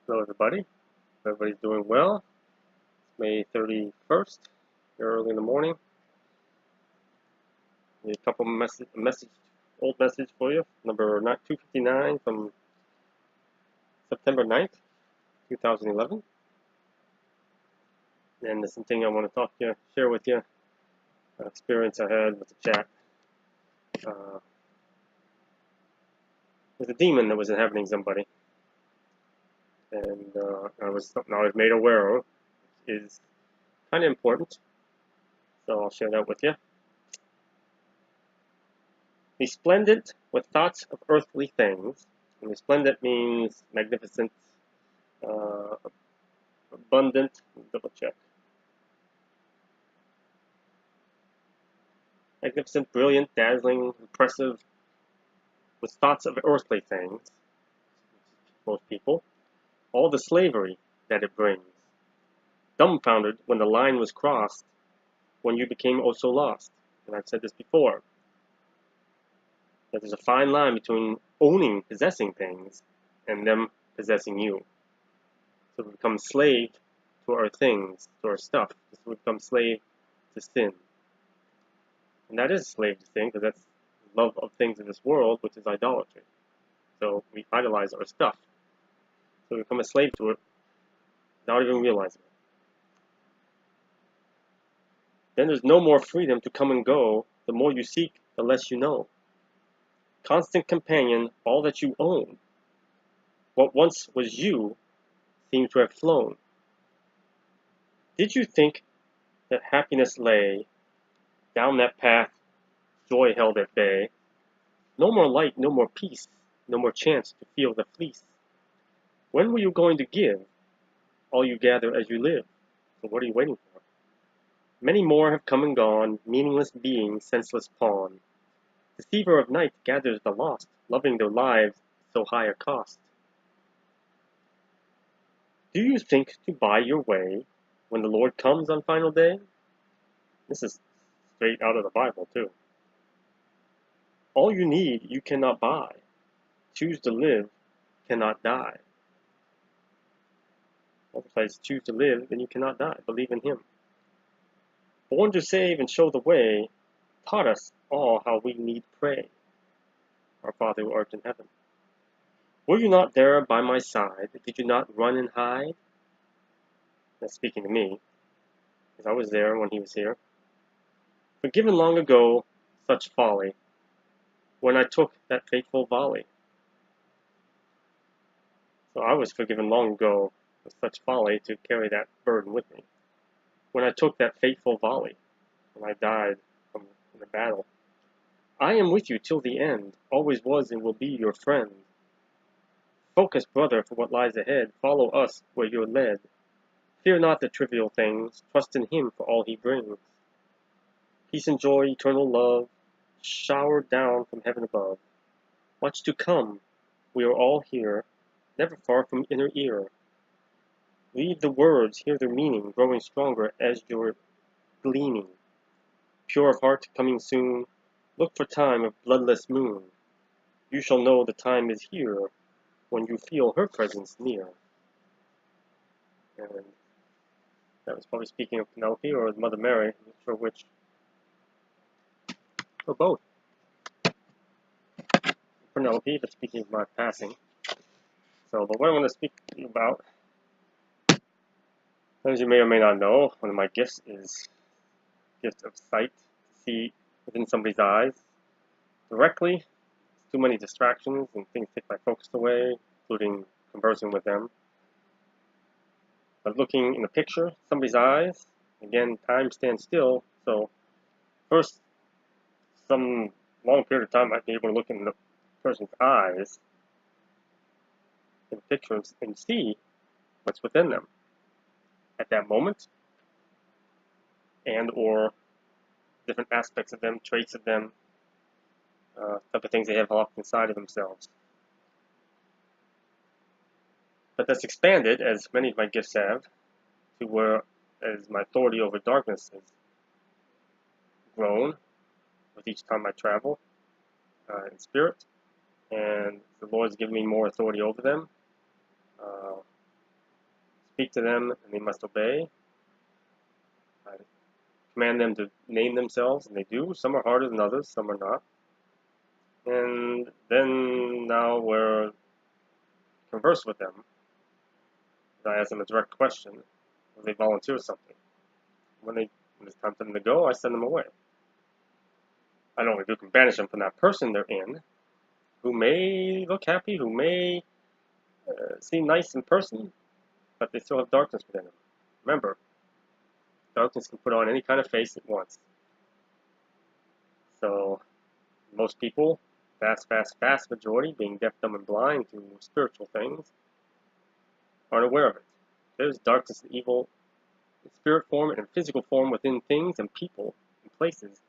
Hello everybody. Everybody's doing well. It's May 31st, early in the morning. A couple old message for you. Number 259 from September 9th, 2011. And there's something I want to share with you. An experience I had with the chat. With a demon that was inhabiting somebody. And something I was made aware of is kind of important. So I'll share that with you. Resplendent with thoughts of earthly things. And resplendent means magnificent, abundant. Double check. Magnificent, brilliant, dazzling, impressive, with thoughts of earthly things. Most people. All the slavery that it brings. Dumbfounded when the line was crossed, when you became oh so lost. And I've said this before. That there's a fine line between possessing things, and them possessing you. So we become slave to our things, to our stuff. So we become slave to sin. And that is a slave to sin, because that's love of things in this world, which is idolatry. So we idolize our stuff. So we become a slave to it without even realizing it. Then there's no more freedom to come and go. The more you seek, the less you know. Constant companion, all that you own. What once was you seems to have flown. Did you think that happiness lay down that path, joy held at bay? No more light, no more peace, no more chance to feel the fleece. When were you going to give all you gather as you live? So what are you waiting for? Many more have come and gone, meaningless beings, senseless pawn. Deceiver of night gathers the lost, loving their lives so high a cost. Do you think to buy your way when the Lord comes on final day? This is straight out of the Bible, too. All you need, you cannot buy. Choose to live, cannot die. Otherwise, choose to live, then you cannot die. Believe in Him. Born to save and show the way, taught us all how we need pray. Our Father who art in heaven. Were you not there by my side? Did you not run and hide? That's speaking to me, because I was there when He was here. Forgiven long ago, such folly, when I took that fateful volley. So I was forgiven long ago with such folly to carry that burden with me. When I took that fateful volley, when I died from the battle. I am with you till the end, always was and will be your friend. Focus, brother, for what lies ahead, follow us where you're led. Fear not the trivial things, trust in Him for all He brings. Peace and joy, eternal love, showered down from heaven above. Much to come, we are all here, never far from inner ear. Read the words, hear their meaning, growing stronger as you're gleaming. Pure of heart, coming soon, look for time of bloodless moon. You shall know the time is here, when you feel her presence near. And that was probably speaking of Penelope or Mother Mary, I'm not sure which. Or both. Penelope, but speaking of my passing. But what I want to speak to you about, as you may or may not know, one of my gifts is gift of sight, to see within somebody's eyes directly. Too many distractions and things take my focus away, including conversing with them. But looking in the picture, somebody's eyes, again, time stands still, so first, some long period of time, I'd be able to look in the person's eyes in the picture and see what's within them at that moment, and or different aspects of them, traits of them, type of things they have locked inside of themselves. But that's expanded, as many of my gifts have, to where as my authority over darkness has grown with each time I travel in spirit, and the Lord's given me more authority over them. speak to them and they must obey. I command them to name themselves, and they do. Some are harder than others, some are not. And then now we're converse with them. I ask them a direct question. Will they volunteer something? When it's time for them to go, I send them away. I don't think you can banish them from that person they're in, who may look happy, who may seem nice in person, but they still have darkness within them. Remember, darkness can put on any kind of face at once. So, most people, vast majority, being deaf, dumb, and blind to spiritual things, aren't aware of it. There's darkness and evil in spirit form and in physical form within things and people and places.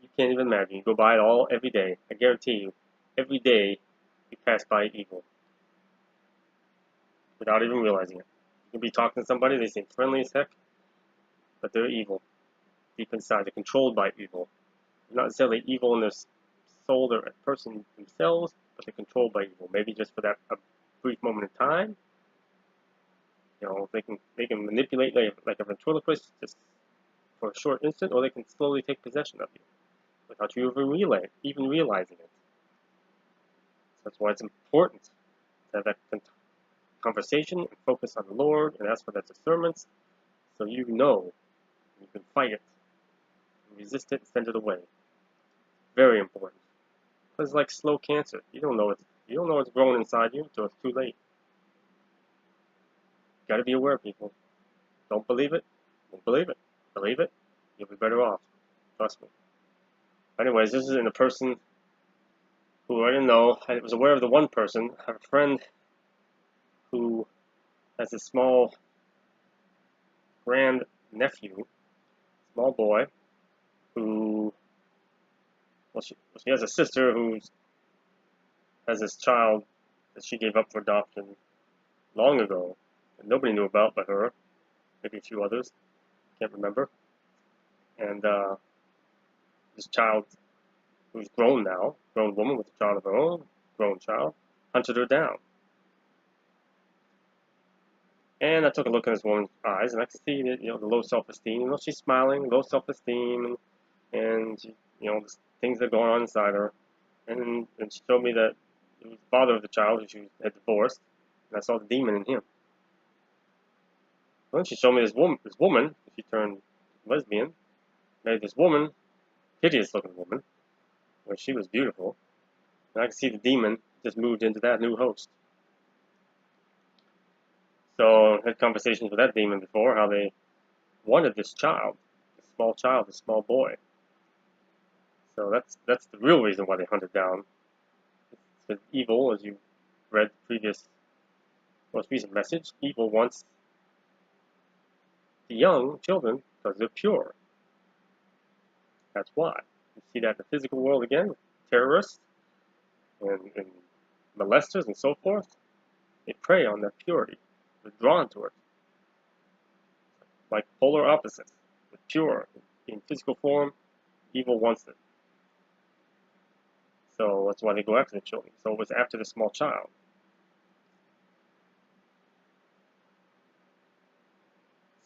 You can't even imagine. You go by it all every day. I guarantee you, every day you pass by evil without even realizing it. You can be talking to somebody, they seem friendly as heck, but they're evil. Deep inside, they're controlled by evil. They're not necessarily evil in their soul or person themselves, but they're controlled by evil. Maybe just for that a brief moment in time. You know, they can manipulate like a ventriloquist just for a short instant, or they can slowly take possession of you without you even realizing it. So that's why it's important to have that conversation and focus on the Lord and ask for that discernment, so you know you can fight it, resist it, and send it away. Very important. Because it's like slow cancer. You don't know it's growing inside you until it's too late. You gotta be aware, people. Don't believe it. Don't believe it. Believe it. You'll be better off. Trust me. Anyways, this is in a person who I didn't know. I was aware of the one person. I have a friend who has a small grand-nephew, small boy, who, well, she has a sister who has this child that she gave up for adoption long ago, that nobody knew about but her, maybe a few others, can't remember. And this child, who's grown now, grown woman with a child of her own, grown child, hunted her down. And I took a look in this woman's eyes, and I could see that, the low self-esteem. She's smiling, low self-esteem, and she, the things that are going on inside her. And she showed me that it was the father of the child who she had divorced, and I saw the demon in him. Then she showed me this woman. She turned lesbian, married this woman, hideous-looking woman, where she was beautiful, and I could see the demon just moved into that new host. So I had conversations with that demon before, how they wanted this child, this small boy. So that's the real reason why they hunted down. It's evil, as you read the most recent message. Evil wants the young children because they're pure. That's why. You see that in the physical world again, terrorists and molesters and so forth. They prey on that purity. They're drawn to it. Like polar opposites. The pure, in physical form, evil wants it. So that's why they go after the children. So it was after the small child.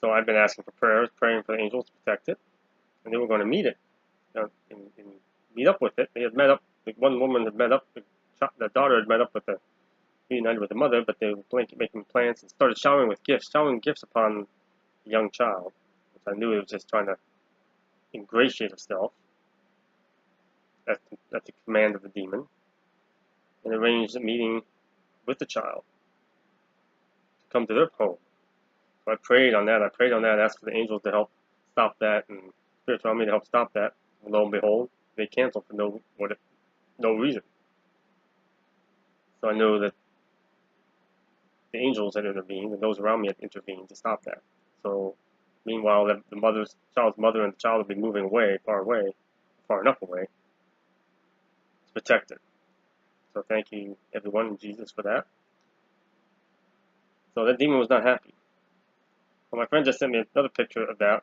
So I've been asking for prayers, praying for the angels to protect it, and they were going to meet it, and meet up with it. They had met up. One woman had met up. The daughter had met up with reunited with the mother, but they were making plans and started showering gifts upon the young child, which I knew it was just trying to ingratiate herself at the command of the demon, and arranged a meeting with the child to come to their home. So I prayed on that, asked for the angels to help stop that, and Spirit told me to help stop that. And lo and behold, they canceled for no reason. So I knew that the angels had intervened, and those around me had intervened to stop that. So, meanwhile, the child's mother and the child would be moving away, far enough away, to protect it. So thank you, everyone, in Jesus for that. So that demon was not happy. Well, my friend just sent me another picture of that,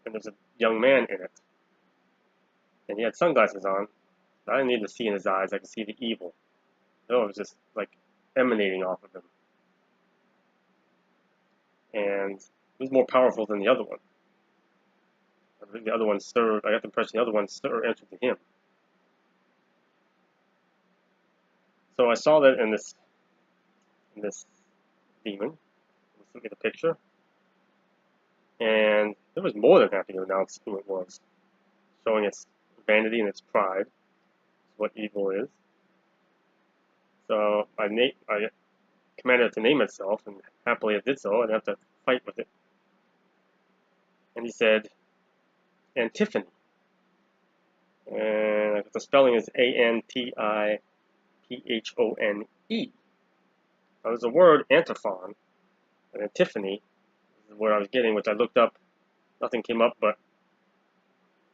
and there's a young man in it. And he had sunglasses on. I didn't need to see in his eyes. I could see the evil. It was just like emanating off of him. and it was more powerful than the other one. I think the other one served. I got the impression the other one answered to him. So I saw that in this demon. He sent me the picture, and it was more than happy to announce who it was, showing its vanity and its pride. What evil is. So I commanded it to name itself, and happily it did so. I didn't have to fight with it. And he said, Antiphone. And the spelling is Antiphone. Now there's a word, antiphon, and antiphony is where I was getting, which I looked up. Nothing came up, but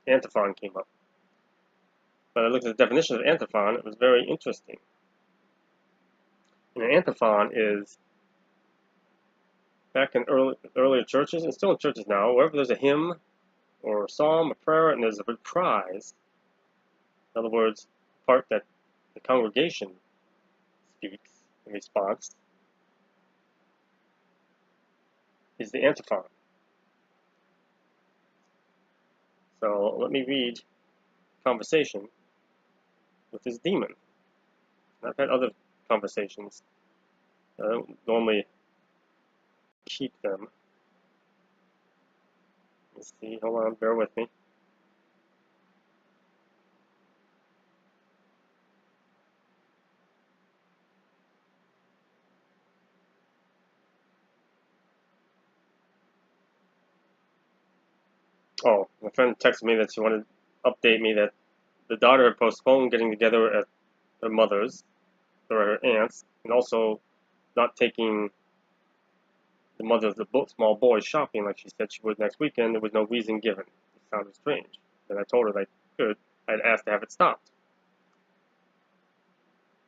antiphon came up. But I looked at the definition of antiphon. It was very interesting. And an antiphon is, back in earlier churches, and still in churches now, wherever there's a hymn or a psalm, a prayer, and there's a reprise, in other words, part that the congregation speaks in response, is the antiphon. So let me read conversation with this demon. I've had other conversations. I don't normally keep them. Let's see, hold on, bear with me. Oh, my friend texted me that she wanted to update me that the daughter had postponed getting together at her mother's, or her aunt's, and also not taking the mother of the small boy shopping like she said she would next weekend. There was no reason given. It sounded strange. And I told her that I could. I'd asked to have it stopped.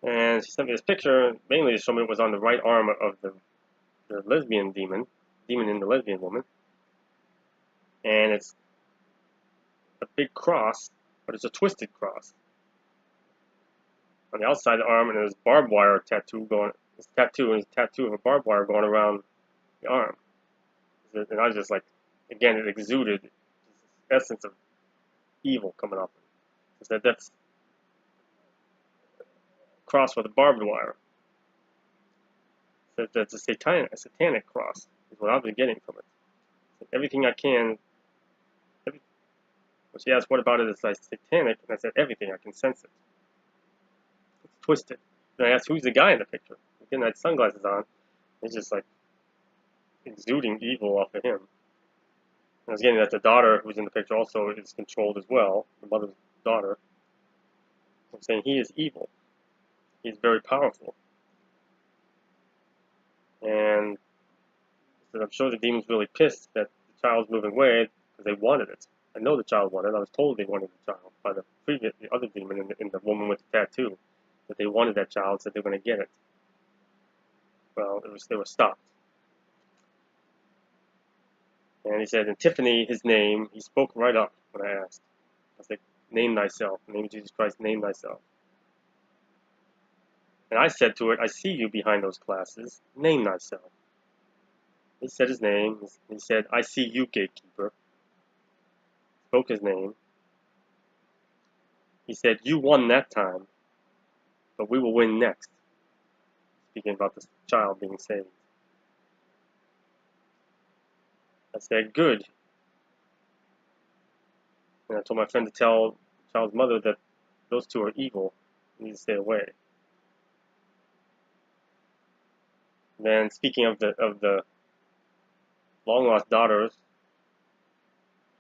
And she sent me this picture, mainly to show me it was on the right arm of the lesbian demon in the lesbian woman. And it's a big cross, but it's a twisted cross. On the outside of the arm, and there's barbed wire tattoo going. This tattoo is a tattoo of a barbed wire going around the arm. And I was just like, again, it exuded this essence of evil coming off it. So that's cross with a barbed wire. So that's a satanic cross, is what I've been getting from it. So everything I can. When she asked, what about it is like satanic? And I said, everything, I can sense it. It's twisted. And I asked, who's the guy in the picture? Again, I had sunglasses on. He's just like exuding evil off of him. And I was getting that the daughter who's in the picture also is controlled as well, the mother's daughter. I'm saying he is evil. He's very powerful. And I'm sure the demon's really pissed that the child's moving away because they wanted it. I know the child wanted it. I was told they wanted the child by the other demon in the woman with the tattoo, that they wanted that child, said they were going to get it. Well, they were stopped. And he said, Antiphone, his name, he spoke right up when I asked. I said, name thyself. In the name of Jesus Christ, name thyself. And I said to it, I see you behind those glasses. Name thyself. He said his name. He said, I see you, gatekeeper. Spoke his name. He said, you won that time, but we will win next. Speaking about this child being saved. I said, good. And I told my friend to tell the child's mother that those two are evil. They need to stay away. And then speaking of the long lost daughters,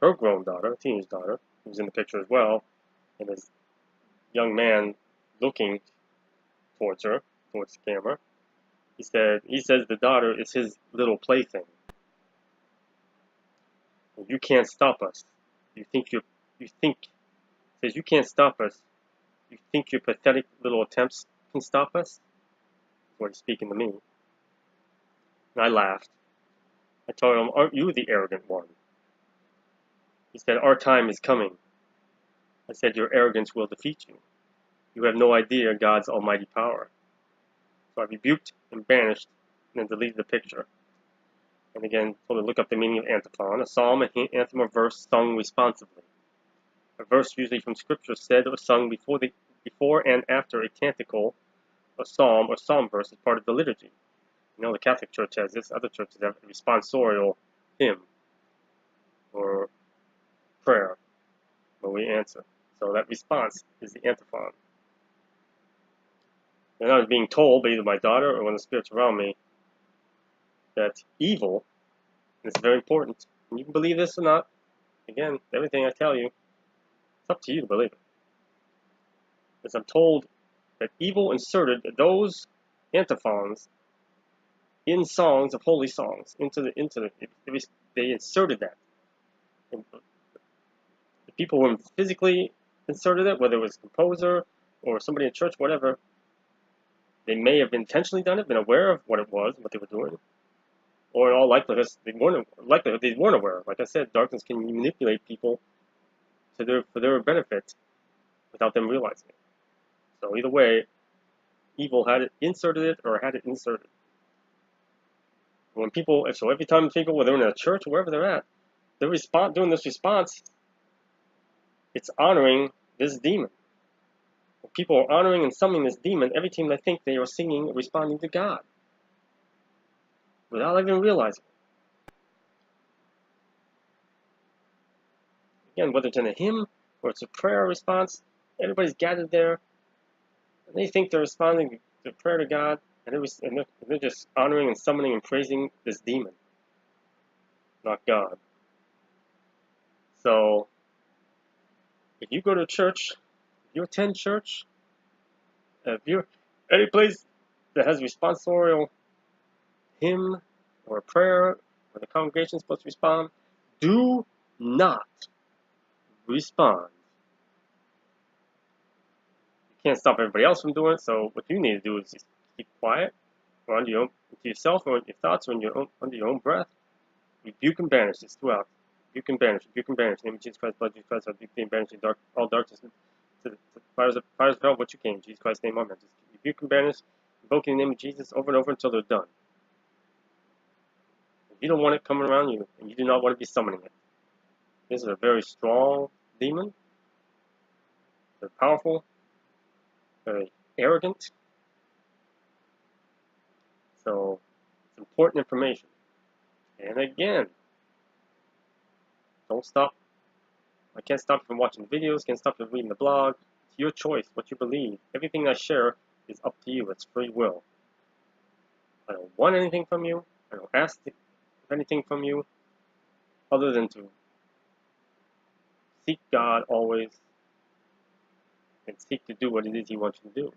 her grown daughter, teenage daughter, who's in the picture as well, and this young man looking towards her, towards the camera, he says the daughter is his little plaything. You can't stop us. You think, says you can't stop us. You think your pathetic little attempts can stop us? That's what he's speaking to me. And I laughed. I told him, aren't you the arrogant one? He said, our time is coming. I said, your arrogance will defeat you. You have no idea God's almighty power. So I rebuked and banished and then deleted the picture. And again, told to look up the meaning of antiphon. A psalm, an anthem, or verse sung responsively. A verse usually from Scripture said or sung before and after a canticle, a psalm, or psalm verse is part of the liturgy. You know, the Catholic Church has this. Other churches have a responsorial hymn or prayer where we answer. So that response is the antiphon. And I was being told by either my daughter or one of the spirits around me that evil, and it's very important, and you can believe this or not, again, everything I tell you, it's up to you to believe it. As I'm told that evil inserted those antiphons in songs of holy songs they inserted that. And the people who physically inserted it, whether it was a composer or somebody in church, whatever, they may have intentionally done it, been aware of what it was, what they were doing, or in all likelihood, they weren't aware. Like I said, darkness can manipulate people for their benefit without them realizing it. So either way, evil had it inserted or had it inserted. So every time people, whether in a church or wherever they're at, they're doing this response, it's honoring this demon. People are honoring and summoning this demon every time they think they are singing, responding to God, without even realizing it. Again, whether it's in a hymn or it's a prayer response, everybody's gathered there, and they think they're responding to prayer to God, and they're just honoring and summoning and praising this demon, not God. So, if you go to church, if you attend church, if you're any place that has a responsorial hymn or a prayer where the congregation is supposed to respond, do not respond. You can't stop everybody else from doing it, so what you need to do is just keep quiet, or to yourself, or your thoughts, or under your own breath. Rebuke and banish this throughout. Rebuke and banish. Rebuke and banish. In the name of Jesus Christ, blood of Jesus Christ, I rebuke and banish all darkness to the fires of hell, what you came. In Jesus Christ's name, amen. Just rebuke and banish, invoking the name of Jesus over and over until they're done. If you don't want it coming around you, and you do not want to be summoning it. This is a very strong demon. They're powerful. Very arrogant. So, it's important information. And again, don't stop. I can't stop you from watching the videos, can't stop you from reading the blog. It's your choice, what you believe. Everything I share is up to you. It's free will. I don't want anything from you. I don't ask anything from you other than to seek God always and seek to do what it is He wants you to do.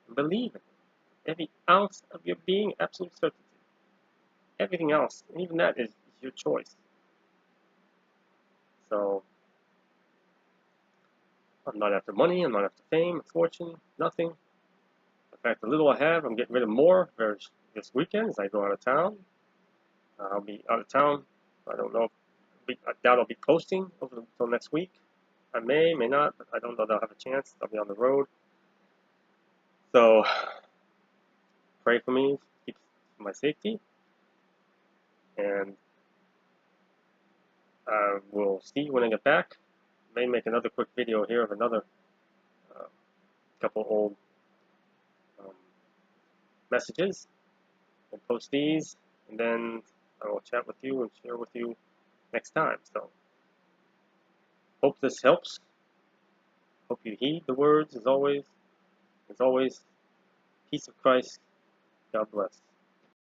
And believe in it. Every ounce of your being, absolute certainty. Everything else, and even that is your choice. So, I'm not after money, I'm not after fame, fortune, nothing. In fact, the little I have, I'm getting rid of more this weekend as I go out of town. I'll be out of town. I don't know. I doubt I'll be posting until next week. I may not, but I don't know that I'll have a chance. I'll be on the road. So, pray for me, keep my safety. And we'll see when I get back. May make another quick video here of another couple old messages and post these, and then I will chat with you and share with you next time. So, hope this helps. Hope you heed the words as always. As always, peace of Christ. God bless.